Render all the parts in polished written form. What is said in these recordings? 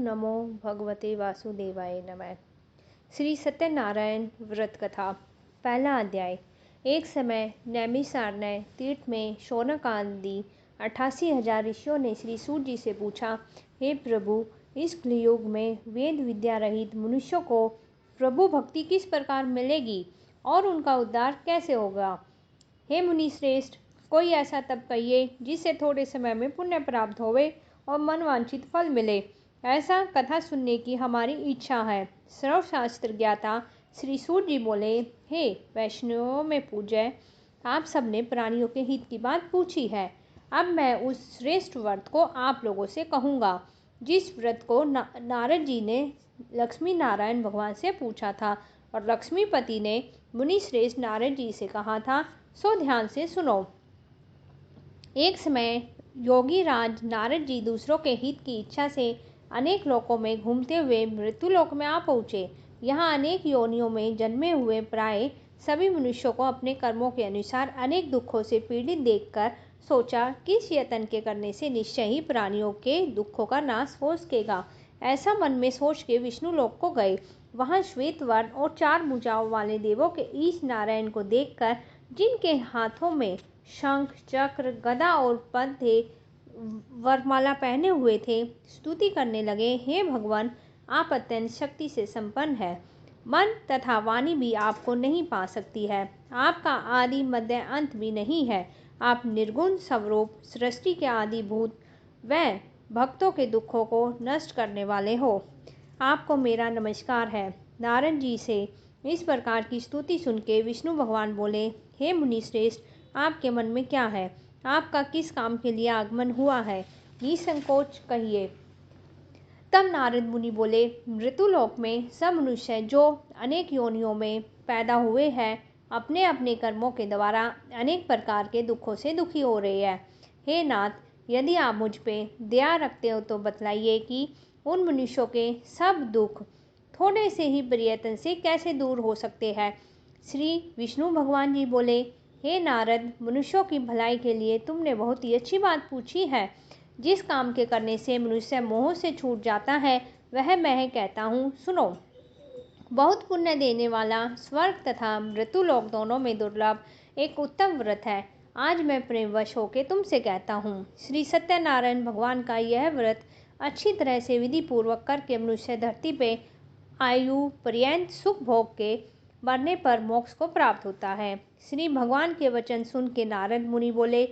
नमो भगवते वासुदेवाय नमः। श्री सत्यनारायण व्रत कथा। पहला अध्याय। एक समय नैमिषारण्य तीर्थ में शौनक आदि 88,000 ऋषियों ने श्री सूत जी से पूछा, हे प्रभु, इस कलियुग में वेद विद्या रहित मनुष्यों को प्रभु भक्ति किस प्रकार मिलेगी और उनका उद्धार कैसे होगा? हे मुनि श्रेष्ठ, कोई ऐसा तप कहिए जिससे थोड़े समय में पुण्य प्राप्त होवे और मनवांछित फल मिले। ऐसा कथा सुनने की हमारी इच्छा है। सर्वशास्त्र ज्ञाता श्री सूत जी बोले, हे वैष्णवों में पूज्य, आप सबने प्राणियों के हित की बात पूछी है। अब मैं उस श्रेष्ठ व्रत को आप लोगों से कहूँगा जिस व्रत को नारद जी ने लक्ष्मी नारायण भगवान से पूछा था और लक्ष्मीपति ने मुनि श्रेष्ठ नारद जी से कहा था, सो ध्यान से सुनो। एक समय योगी राज नारद जी दूसरों के हित की इच्छा से अनेक लोकों में घूमते हुए मृत्युलोक में आ पहुँचे। यहाँ अनेक योनियों में जन्मे हुए प्राय सभी मनुष्यों को अपने कर्मों के अनुसार अनेक दुखों से पीड़ित देखकर सोचा, किस यत्न के करने से निश्चय ही प्राणियों के दुखों का नाश हो सकेगा। ऐसा मन में सोच के विष्णु लोक को गए। वहाँ श्वेत वर्ण और 4 भुजाओं वाले देवों के ईश नारायण को देखकर, जिनके हाथों में शंख, चक्र, गदा और पद्म थे, वरमाला पहने हुए थे, स्तुति करने लगे, हे भगवान, आप अत्यंत शक्ति से संपन्न है। मन तथा वाणी भी आपको नहीं पा सकती है। आपका आदि मध्य अंत भी नहीं है। आप निर्गुण स्वरूप सृष्टि के आदिभूत व भक्तों के दुखों को नष्ट करने वाले हो। आपको मेरा नमस्कार है। नारद जी से इस प्रकार की स्तुति सुन के विष्णु भगवान बोले, हे मुनि श्रेष्ठ, आपके मन में क्या है? आपका किस काम के लिए आगमन हुआ है? निसंकोच कहिए। तब नारद मुनि बोले, मृत्युलोक में सब मनुष्य जो अनेक योनियों में पैदा हुए हैं, अपने अपने कर्मों के द्वारा अनेक प्रकार के दुखों से दुखी हो रहे हैं। हे नाथ, यदि आप मुझ पे दया रखते हो तो बतलाइए कि उन मनुष्यों के सब दुख थोड़े से ही प्रयत्न से कैसे दूर हो सकते हैं। श्री विष्णु भगवान जी बोले, हे नारद, मनुष्यों की भलाई के लिए तुमने बहुत ही अच्छी बात पूछी है। जिस काम के करने से मनुष्य मोह से छूट जाता है, वह मैं कहता हूँ, सुनो। बहुत पुण्य देने वाला स्वर्ग तथा मृत्युलोक दोनों में दुर्लभ एक उत्तम व्रत है। आज मैं प्रेमवश होकर तुमसे कहता हूँ। श्री सत्यनारायण भगवान का यह व्रत अच्छी तरह से विधि पूर्वक करके मनुष्य धरती पे आयु पर्यंत सुख भोग के मरने पर मोक्ष को प्राप्त होता है। श्री भगवान के वचन सुन के नारद मुनि बोले,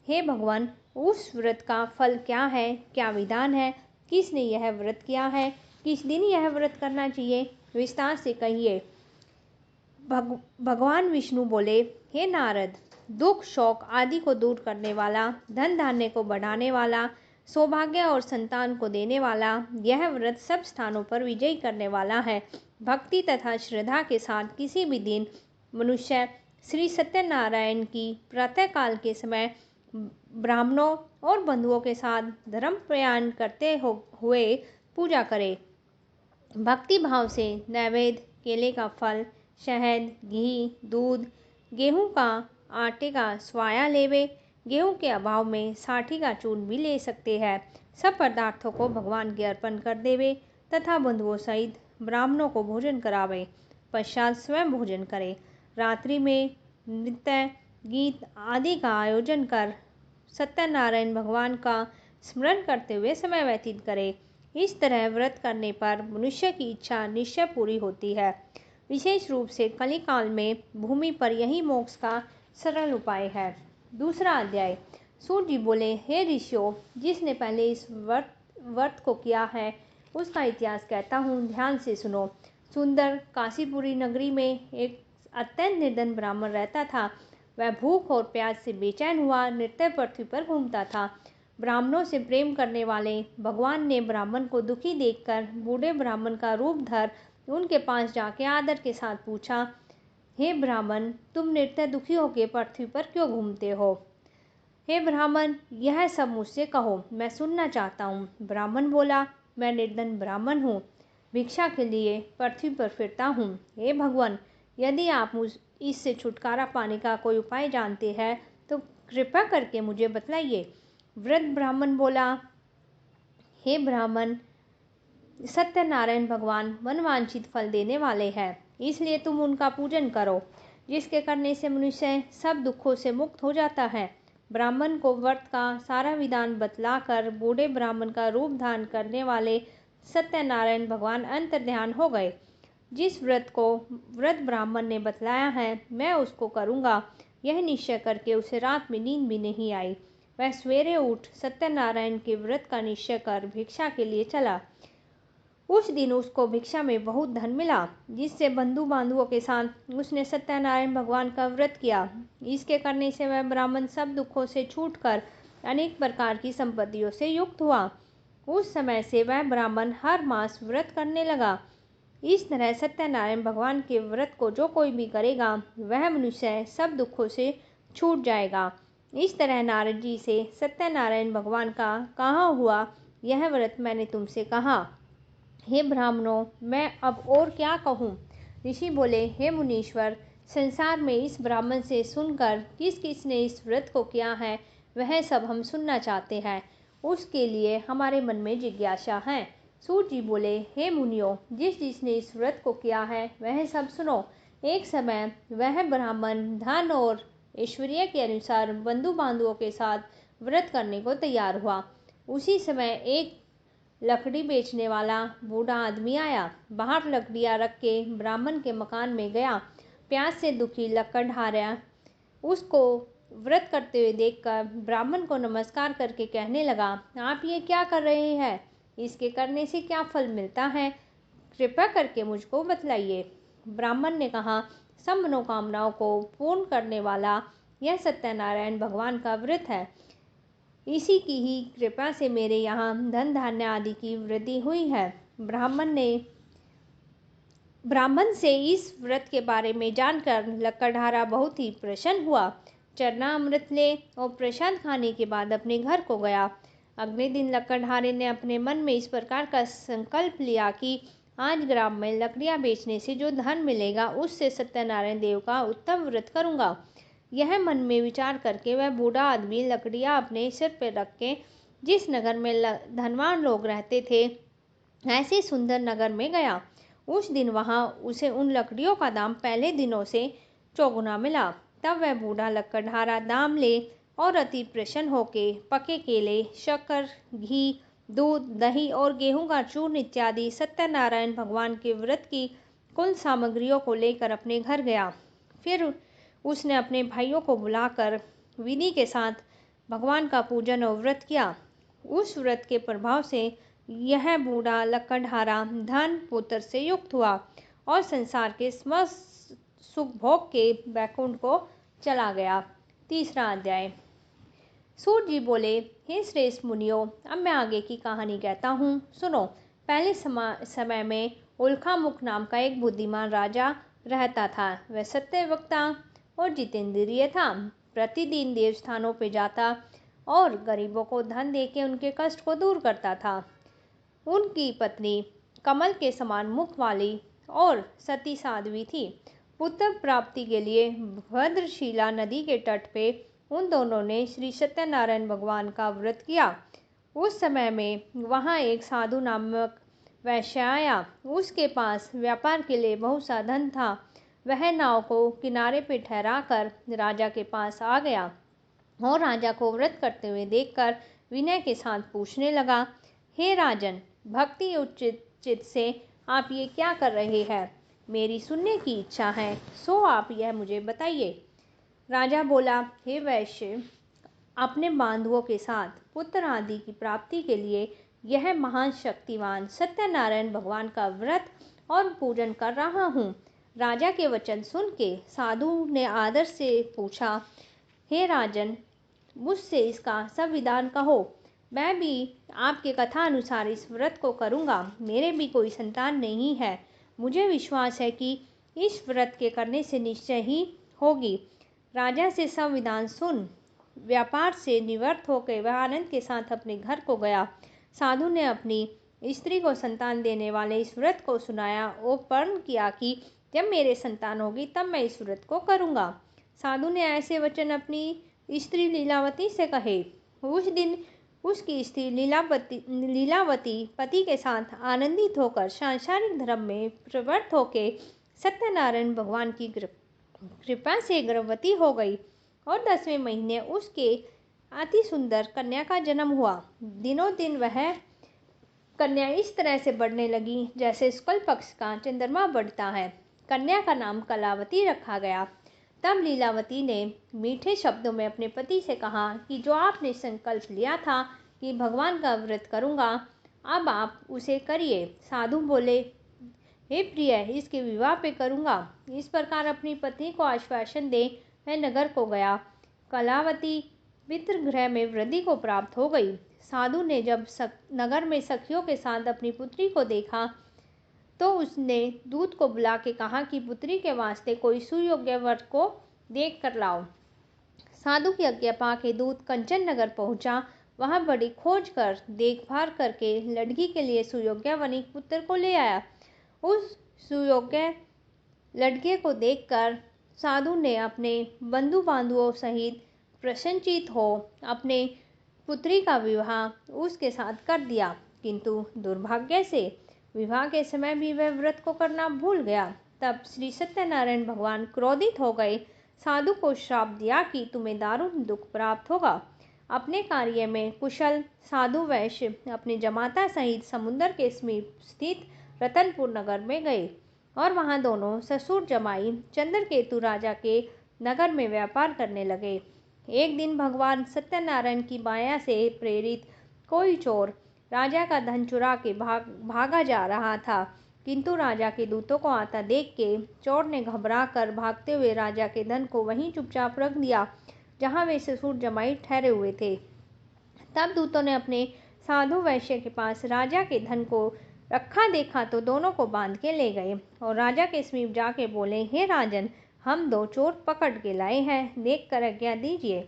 हे भगवान, उस व्रत का फल क्या है? क्या विधान है? किसने यह व्रत किया है? किस दिन यह व्रत करना चाहिए? विस्तार से कहिए। भगवान विष्णु बोले, हे नारद, दुख शोक आदि को दूर करने वाला, धन धान्य को बढ़ाने वाला, सौभाग्य और संतान को देने वाला, यह व्रत सब स्थानों पर विजयी करने वाला है। भक्ति तथा श्रद्धा के साथ किसी भी दिन मनुष्य श्री सत्यनारायण की प्रातःकाल के समय ब्राह्मणों और बंधुओं के साथ धर्म प्रयाण करते हुए पूजा करे। भक्ति भाव से नैवेद्य, केले का फल, शहद, घी, दूध, गेहूं का आटे का स्वाया लेवे। गेहूं के अभाव में साठी का चूर्ण भी ले सकते हैं। सब पदार्थों को भगवान के अर्पण कर देवे तथा बंधुओं सहित ब्राह्मणों को भोजन करावे। पश्चात स्वयं भोजन करे। रात्रि में नृत्य, गीत आदि का आयोजन कर सत्यनारायण भगवान का स्मरण करते हुए समय व्यतीत करे। इस तरह व्रत करने पर मनुष्य की इच्छा निश्चय पूरी होती है। विशेष रूप से कलिकाल में भूमि पर यही मोक्ष का सरल उपाय है। दूसरा अध्याय। सूत जी बोले, हे ऋषियों, जिसने पहले इस व्रत को किया है उसका इतिहास कहता हूँ, ध्यान से सुनो। सुंदर काशीपुरी नगरी में एक अत्यंत निर्धन ब्राह्मण रहता था। वह भूख और प्यास से बेचैन हुआ नित्य पृथ्वी पर घूमता था। ब्राह्मणों से प्रेम करने वाले भगवान ने ब्राह्मण को दुखी देखकर बूढ़े ब्राह्मण का रूप धर उनके पास जाके आदर के साथ पूछा, हे ब्राह्मण, तुम नित्य दुखी होकर पृथ्वी पर क्यों घूमते हो? हे ब्राह्मण, यह सब मुझसे कहो, मैं सुनना चाहता हूँ। ब्राह्मण बोला, मैं निर्धन ब्राह्मण हूँ, भिक्षा के लिए पृथ्वी पर फिरता हूँ। हे भगवान, यदि आप मुझ इससे छुटकारा पाने का कोई उपाय जानते हैं तो कृपा करके मुझे बतलाइए। वृद्ध ब्राह्मण बोला, हे ब्राह्मण, सत्यनारायण भगवान मनवांछित फल देने वाले हैं, इसलिए तुम उनका पूजन करो, जिसके करने से मनुष्य सब दुखों से मुक्त हो जाता है। ब्राह्मण को व्रत का सारा विधान बतलाकर बूढ़े ब्राह्मण का रूप धारण करने वाले सत्यनारायण भगवान अंतर्ध्यान हो गए। जिस व्रत ब्राह्मण ने बतलाया है, मैं उसको करूँगा, यह निश्चय करके उसे रात में नींद भी नहीं आई। वह सवेरे उठ सत्यनारायण के व्रत का निश्चय कर भिक्षा के लिए चला। उस दिन उसको भिक्षा में बहुत धन मिला, जिससे बंधु बांधवों के साथ उसने सत्यनारायण भगवान का व्रत किया। इसके करने से वह ब्राह्मण सब दुखों से छूटकर अनेक प्रकार की संपत्तियों से युक्त हुआ। उस समय से वह ब्राह्मण हर मास व्रत करने लगा। इस तरह सत्यनारायण भगवान के व्रत को जो कोई भी करेगा, वह मनुष्य सब दुखों से छूट जाएगा। इस तरह नारद जी से सत्यनारायण भगवान का कहा हुआ यह व्रत मैंने तुमसे कहा। हे ब्राह्मणों, मैं अब और क्या कहूँ। ऋषि बोले, हे मुनीश्वर, संसार में इस ब्राह्मण से सुनकर किस किस ने इस व्रत को किया है, वह सब हम सुनना चाहते हैं। उसके लिए हमारे मन में जिज्ञासा है। सूत जी बोले, हे मुनियों, जिसने इस व्रत को किया है, वह सब सुनो। एक समय वह ब्राह्मण धन और ऐश्वर्य के अनुसार बंधु बांधवों के साथ व्रत करने को तैयार हुआ। उसी समय एक लकड़ी बेचने वाला बूढ़ा आदमी आया। बाहर लकड़ियां रख के ब्राह्मण के मकान में गया। प्यास से दुखी लकड़हारा उसको व्रत करते हुए देखकर ब्राह्मण को नमस्कार करके कहने लगा, आप ये क्या कर रहे हैं? इसके करने से क्या फल मिलता है? कृपया करके मुझको बतलाइए। ब्राह्मण ने कहा, सब मनोकामनाओं को पूर्ण करने वाला यह सत्यनारायण भगवान का व्रत है। इसी की ही कृपा से मेरे यहाँ धन धान्य आदि की वृद्धि हुई है। ब्राह्मण से इस व्रत के बारे में जानकर लकड़हारा बहुत ही प्रसन्न हुआ। चरणामृत ले और प्रसाद खाने के बाद अपने घर को गया। अगले दिन लकड़हारे ने अपने मन में इस प्रकार का संकल्प लिया कि आज ग्राम में लकड़ियां बेचने से जो धन मिलेगा, उससे सत्यनारायण देव का उत्तम व्रत करूंगा। यह मन में विचार करके वह बूढ़ा आदमी लकड़ियां अपने सिर पर रख के जिस नगर में धनवान लोग रहते थे, ऐसे सुंदर नगर में गया। उस दिन वहां उसे उन लकड़ियों का दाम पहले दिनों से चौगुना मिला। तब वह बूढ़ा लकड़हारा दाम ले और अति प्रसन्न होके पके केले, शक्कर, घी, दूध, दही और गेहूं का चूर्ण इत्यादि सत्यनारायण भगवान के व्रत की कुल सामग्रियों को लेकर अपने घर गया। फिर उसने अपने भाइयों को बुलाकर विधि के साथ भगवान का पूजन और व्रत किया। उस व्रत के प्रभाव से यह बूढ़ा लकड़हारा धन पुत्र से युक्त हुआ और संसार के समस्त सुख भोग के वैकुंठ को चला गया। तीसरा अध्याय। सूत जी बोले, हे श्रेष्ठ मुनियों, अब मैं आगे की कहानी कहता हूँ, सुनो। पहले समय में उल्कामुख नाम का एक बुद्धिमान राजा रहता था। वह सत्यवक्ता और जितेंद्रिय था। प्रतिदिन देवस्थानों पे जाता और गरीबों को धन देके उनके कष्ट को दूर करता था। उनकी पत्नी कमल के समान मुख वाली और सती साध्वी थी। पुत्र प्राप्ति के लिए भद्रशिला नदी के तट पे उन दोनों ने श्री सत्यनारायण भगवान का व्रत किया। उस समय में वहाँ एक साधु नामक वैश्य आया। उसके पास व्यापार के लिए बहुत सा धन था। वह नाव को किनारे पे ठहरा कर राजा के पास आ गया और राजा को व्रत करते हुए देखकर विनय के साथ पूछने लगा, हे राजन, भक्ति उचित चित्त से आप ये क्या कर रहे हैं? मेरी सुनने की इच्छा है, सो आप यह मुझे बताइए। राजा बोला, हे वैश्य, अपने बांधुओं के साथ पुत्र आदि की प्राप्ति के लिए यह महान शक्तिवान सत्यनारायण भगवान का व्रत और पूजन कर रहा हूँ। राजा के वचन सुन के साधु ने आदर से पूछा, हे राजन, मुझसे इसका सब विधान कहो। मैं भी आपके कथा अनुसार इस व्रत को करूँगा। मेरे भी कोई संतान नहीं है। मुझे विश्वास है कि इस व्रत के करने से निश्चय ही होगी। राजा से सब विधान सुन व्यापार से निवृत्त होकर वह आनंद के साथ अपने घर को गया। साधु ने अपनी स्त्री को संतान देने वाले इस व्रत को सुनाया और प्रण किया कि जब मेरे संतान होगी तब मैं इस व्रत को करूँगा। साधु ने ऐसे वचन अपनी स्त्री लीलावती से कहे। उस दिन उसकी स्त्री लीलावती पति के साथ आनंदित होकर सांसारिक धर्म में प्रवृत्त होकर सत्यनारायण भगवान की कृपा से गर्भवती हो गई और 10वें महीने उसके अति सुंदर कन्या का जन्म हुआ। दिनों दिन वह कन्या इस तरह से बढ़ने लगी जैसे शुक्ल पक्ष का चंद्रमा बढ़ता है। कन्या का नाम कलावती रखा गया। तब लीलावती ने मीठे शब्दों में अपने पति से कहा कि जो आपने संकल्प लिया था कि भगवान का व्रत करूंगा, अब आप उसे करिए। साधु बोले, हे प्रिय, इसके विवाह पे करूंगा। इस प्रकार अपनी पत्नी को आश्वासन दे वह नगर को गया। कलावती पितृगृह में वृद्धि को प्राप्त हो गई। साधु ने जब नगर में सखियों के साथ अपनी पुत्री को देखा तो उसने दूत को बुला के कहा कि पुत्री के वास्ते कोई सुयोग्य वर को देख कर लाओ। साधु की आज्ञा पाके दूत कंचन नगर पहुंचा। वहां बड़ी खोज कर देखभाल करके लड़की के लिए सुयोग्य वनिक पुत्र को ले आया। उस सुयोग्य लड़के को देखकर साधु ने अपने बंधु बांधुओं सहित प्रसन्नचित हो अपने पुत्री का विवाह उसके साथ कर दिया। किंतु दुर्भाग्य से विवाह के समय भी वह व्रत को करना भूल गया। तब श्री सत्यनारायण भगवान क्रोधित हो गए, साधु को श्राप दिया कि तुम्हें दारुण दुख प्राप्त होगा। अपने कार्य में कुशल साधु वैश्य अपने जमाता सहित समुद्र के समीप स्थित रतनपुर नगर में गए और वहां दोनों ससुर जमाई चंद्रकेतु राजा के नगर में व्यापार करने लगे। एक दिन भगवान सत्यनारायण की माया से प्रेरित कोई चोर राजा का धन चुरा के भागा जा रहा था, किंतु राजा के दूतों को आता देख के चोर ने घबरा कर भागते हुए राजा के धन को वहीं चुपचाप रख दिया जहां वे ससुर जमाई ठहरे हुए थे। तब दूतों ने अपने साधु वैश्य के पास राजा के धन को रखा देखा तो दोनों को बांध के ले गए और राजा के समीप जाके बोले, हे राजन, हम दो चोर पकड़ के लाए हैं, देख कर आज्ञा दीजिए।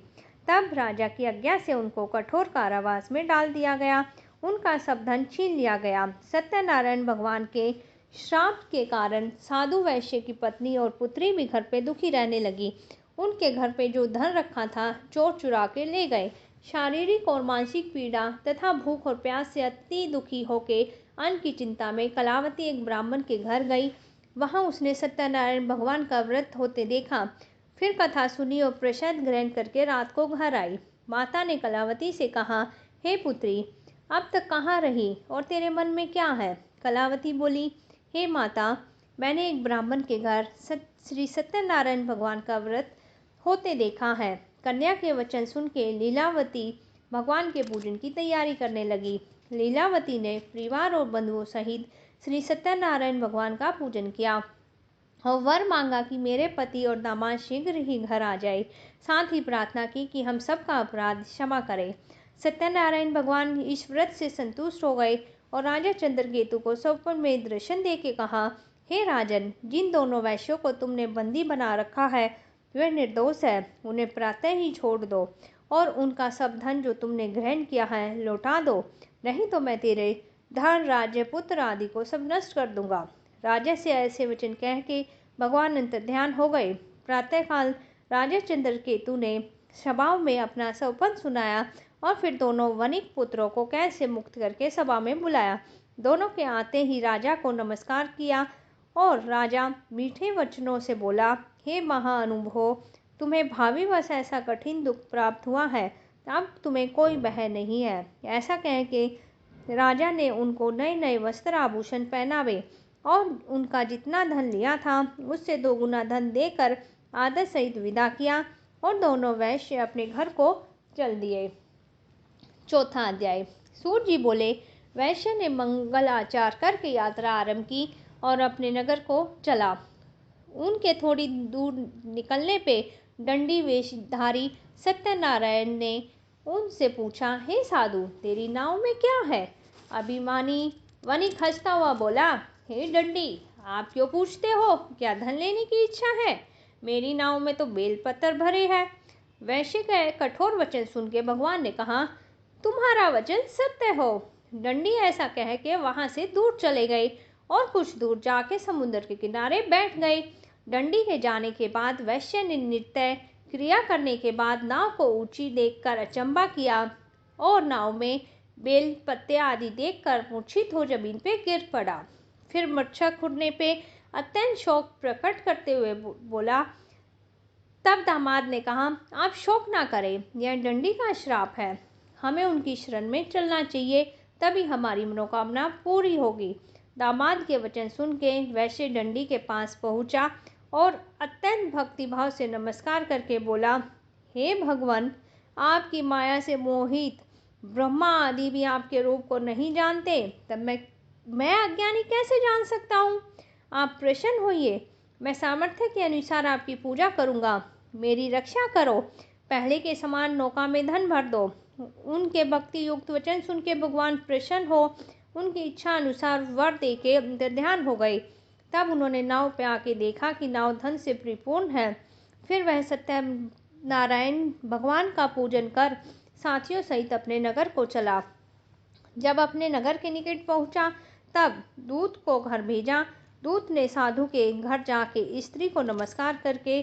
तब राजा की आज्ञा से उनको कठोर कारावास में डाल दिया गया। उनका सब धन छीन लिया गया। सत्यनारायण भगवान के श्राप के कारण साधु वैश्य की पत्नी और पुत्री भी घर पे दुखी रहने लगी। उनके घर पे जो धन रखा था चोर चुरा के ले गए। शारीरिक और मानसिक पीड़ा तथा भूख और प्यास से अति दुखी होके अन्न की चिंता में कलावती एक ब्राह्मण के घर गई। वहां उसने सत्यनारायण भगवान का व्रत होते देखा। फिर कथा सुनी और प्रसाद ग्रहण करके रात को घर आई। माता ने कलावती से कहा, हे पुत्री, अब तक कहाँ रही और तेरे मन में क्या है? कलावती बोली, हे माता, मैंने एक ब्राह्मण के घर श्री सत्यनारायण भगवान का व्रत होते देखा है। कन्या के वचन सुन के लीलावती भगवान के पूजन की तैयारी करने लगी। लीलावती ने परिवार और बंधुओं सहित श्री सत्यनारायण भगवान का पूजन किया और वर मांगा कि मेरे पति और दामाद शीघ्र ही घर आ जाए। साथ ही प्रार्थना की कि हम सबका अपराध क्षमा करें। सत्यनारायण भगवान इस व्रत से संतुष्ट हो गए और राजा चंद्रकेतु को स्वप्न में दर्शन दे के कहा, हे राजन, जिन दोनों वैश्यों को तुमने बंदी बना रखा है वे निर्दोष है, उन्हें प्रातः ही छोड़ दो और उनका सब धन जो तुमने ग्रहण किया है लौटा दो, नहीं तो मैं तेरे धन, राज्य, पुत्र आदि को सब नष्ट कर दूंगा। राजा से ऐसे वचन कह के भगवान अंतर्ध्यान हो गए। प्रातःकाल राजा चंद्रकेतु ने सभा में अपना स्वप्न सुनाया और फिर दोनों वनिक पुत्रों को कैद से मुक्त करके सभा में बुलाया। दोनों के आते ही राजा को नमस्कार किया और राजा मीठे वचनों से बोला, हे महाअनुभव, तुम्हें भावीवश ऐसा कठिन दुख प्राप्त हुआ है, अब तुम्हें कोई भय नहीं है। ऐसा कह के राजा ने उनको नए नए वस्त्र आभूषण पहनावे और उनका जितना धन लिया था उससे 2 गुना धन देकर आदर सहित विदा किया और दोनों वैश्य अपने घर को चल दिए। चौथा अध्याय। सूर्य जी बोले, वैश्य ने मंगल आचार करके यात्रा आरंभ की और अपने नगर को चला। उनके थोड़ी दूर निकलने पे दंडी वेशधारी सत्यनारायण ने उनसे पूछा, हे साधु, तेरी नाव में क्या है? अभिमानी वनिक हंसता हुआ बोला, हे दंडी, आप क्यों पूछते हो? क्या धन लेने की इच्छा है? मेरी नाव में तो बेलपत्र भरे हैं। वैश्य का कठोर वचन सुन के भगवान ने कहा, तुम्हारा वचन सत्य हो। दंडी ऐसा कह के वहां से दूर चले गए और कुछ दूर जाके समुद्र के किनारे बैठ गए। दंडी के जाने के बाद वैश्य ने नृत्य क्रिया करने के बाद नाव को ऊंची देखकर अचंबा किया और नाव में बेल पत्ते आदि देखकर मूर्छित हो जमीन पे गिर पड़ा। फिर मृच्छक उड़ने पे अत्यंत शोक प्रकट करते हुए बोला। तब दामाद ने कहा, आप शोक ना करें, यह डंडी का श्राप है। हमें उनकी शरण में चलना चाहिए, तभी हमारी मनोकामना पूरी होगी। दामाद के वचन सुन के वैश्य डंडी के पास पहुंचा और अत्यंत भक्तिभाव से नमस्कार करके बोला, हे भगवान, आपकी माया से मोहित ब्रह्मा आदि भी आपके रूप को नहीं जानते, तब मैं अज्ञानी कैसे जान सकता हूँ। आप प्रसन्न होइए, मैं सामर्थ्य के अनुसार आपकी पूजा करूँगा। मेरी रक्षा करो, पहले के समान नौका में धन भर दो। उनके भक्ति युक्त वचन सुन के भगवान प्रसन्न हो उनकी इच्छा अनुसार वर दे के अंतर्ध्यान हो गए। तब उन्होंने नाव पे आके देखा कि नाव धन से परिपूर्ण है। फिर वह सत्यनारायण भगवान का पूजन कर साथियों सहित अपने नगर को चला। जब अपने नगर के निकट पहुंचा तब दूत को घर भेजा। दूत ने साधु के घर जाके स्त्री को नमस्कार करके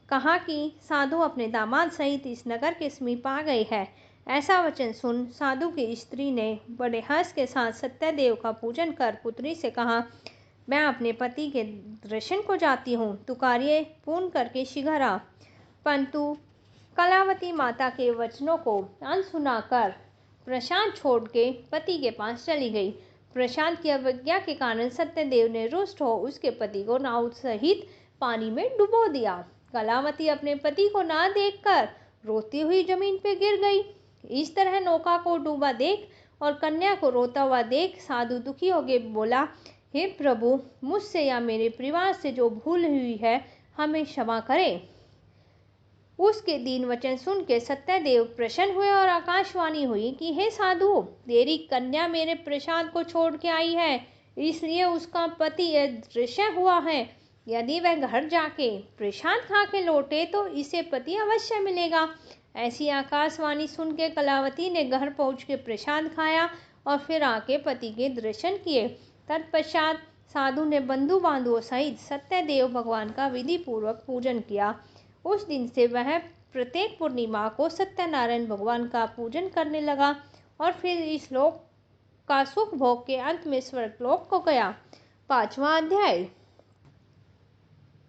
कहा कि साधु अपने दामाद सहित इस नगर के समीप आ गए हैं। ऐसा वचन सुन साधु की स्त्री ने बड़े हर्ष के साथ सत्यदेव का पूजन कर पुत्री से कहा, मैं अपने पति के दर्शन को जाती हूँ, तू कार्य पूर्ण करके शीघ्र आ। परंतु कलावती माता के वचनों को अनसुना कर प्रसाद छोड़ के पति के पास चली गई। प्रसाद की अवज्ञा के कारण सत्यदेव ने रुष्ट हो उसके पति को नाव सहित पानी में डुबो दिया। कलावती अपने पति को ना देखकर रोती हुई जमीन पर गिर गई। इस तरह नौका को डूबा देख और कन्या को रोता हुआ देख साधु दुखी होकर बोला, हे प्रभु, मुझसे या मेरे परिवार से जो भूल हुई है हमें क्षमा करें। उसके दीन वचन सुन के सत्यदेव प्रसन्न हुए और आकाशवाणी हुई कि हे साधु, तेरी कन्या मेरे प्रसाद को छोड़ के आई है, इसलिए उसका पति अदृश्य हुआ है। यदि वह घर जाके प्रसाद खा के लौटे तो इसे पति अवश्य मिलेगा। ऐसी आकाशवाणी सुन के कलावती ने घर पहुंच के प्रसाद खाया और फिर आके पति के दर्शन किए। तत्पश्चात साधु ने बंधु बांधुओं सहित सत्यदेव भगवान का विधि पूर्वक पूजन किया। उस दिन से वह प्रत्येक पूर्णिमा को सत्यनारायण भगवान का पूजन करने लगा और फिर इस लोक का सुख भोग के अंत में स्वर्गलोक को गया। 5वां अध्याय।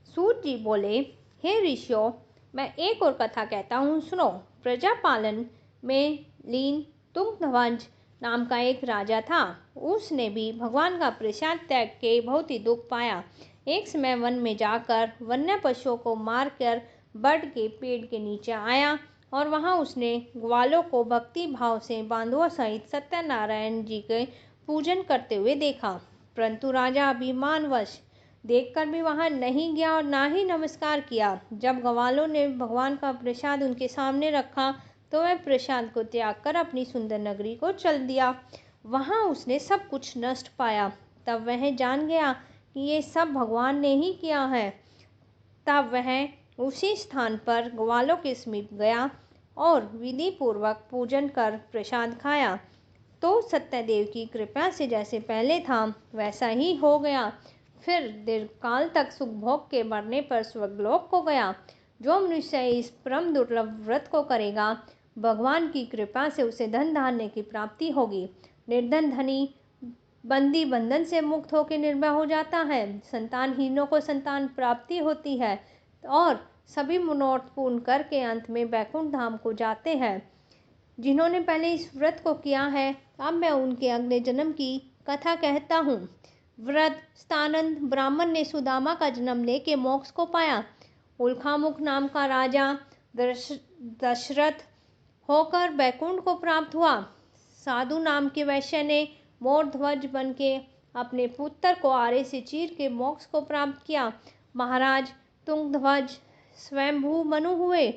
सूत जी बोले, हे ऋषियों, मैं एक और कथा कहता हूँ, सुनो। प्रजापालन में लीन तुंगध्वज नाम का एक राजा था। उसने भी भगवान का प्रसाद त्याग के बहुत ही दुख पाया। एक समय वन में जाकर वन्य पशुओं को मारकर बड़ के पेड़ के नीचे आया और वहां उसने ग्वालों को भक्ति भाव से बांधुओं सहित सत्यनारायण जी के पूजन करते हुए देखा। परंतु राजा अभिमानवश देखकर भी वहां नहीं गया और ना ही नमस्कार किया। जब ग्वालों ने भगवान का प्रसाद उनके सामने रखा तो वह प्रसाद को त्याग कर अपनी सुंदर नगरी को चल दिया। वहां उसने सब कुछ नष्ट पाया। तब वह जान गया कि ये सब भगवान ने ही किया है। तब वह उसी स्थान पर ग्वालों के समीप गया और विधि पूर्वक पूजन कर प्रसाद खाया तो सत्यदेव की कृपा से जैसे पहले था वैसा ही हो गया। फिर दीर्घकाल तक सुख भोग के मरने पर स्वर्गलोक को गया। जो मनुष्य इस परम दुर्लभ व्रत को करेगा, भगवान की कृपा से उसे धन धान्य की प्राप्ति होगी। निर्धन धनी बंदी बंधन से मुक्त होकर निर्भय हो जाता है। संतानहीनों को संतान प्राप्ति होती है और सभी मनोरथ पूर्ण करके अंत में बैकुंठ धाम को जाते हैं। जिन्होंने पहले इस व्रत को किया है, अब मैं उनके अगले जन्म की कथा कहता हूँ। व्रत स्थानंद ब्राह्मण ने सुदामा का जन्म लेके मोक्ष को पाया। उल्कामुख नाम का राजा दशरथ होकर बैकुंठ को प्राप्त हुआ। साधु नाम के वैश्य ने मोर ध्वज बन के अपने पुत्र को आरे से चीर के मोक्ष को प्राप्त किया। महाराज तुंगध्वज स्वयंभू मनु हुए।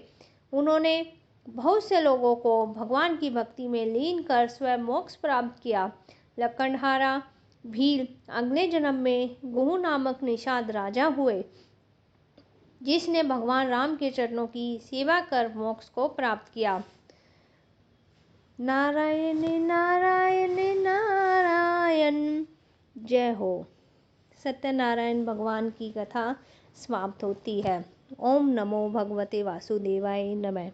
उन्होंने बहुत से लोगों को भगवान की भक्ति में लीन कर स्वयं मोक्ष प्राप्त किया। लकड़हारा भील अगले जन्म में गुहू नामक निषाद राजा हुए, जिसने भगवान राम के चरणों की सेवा कर मोक्ष को प्राप्त किया। नारायण नारायण नारायण। जय हो। सत्यनारायण भगवान की कथा समाप्त होती है। ओम नमो भगवते वासुदेवाय नमः।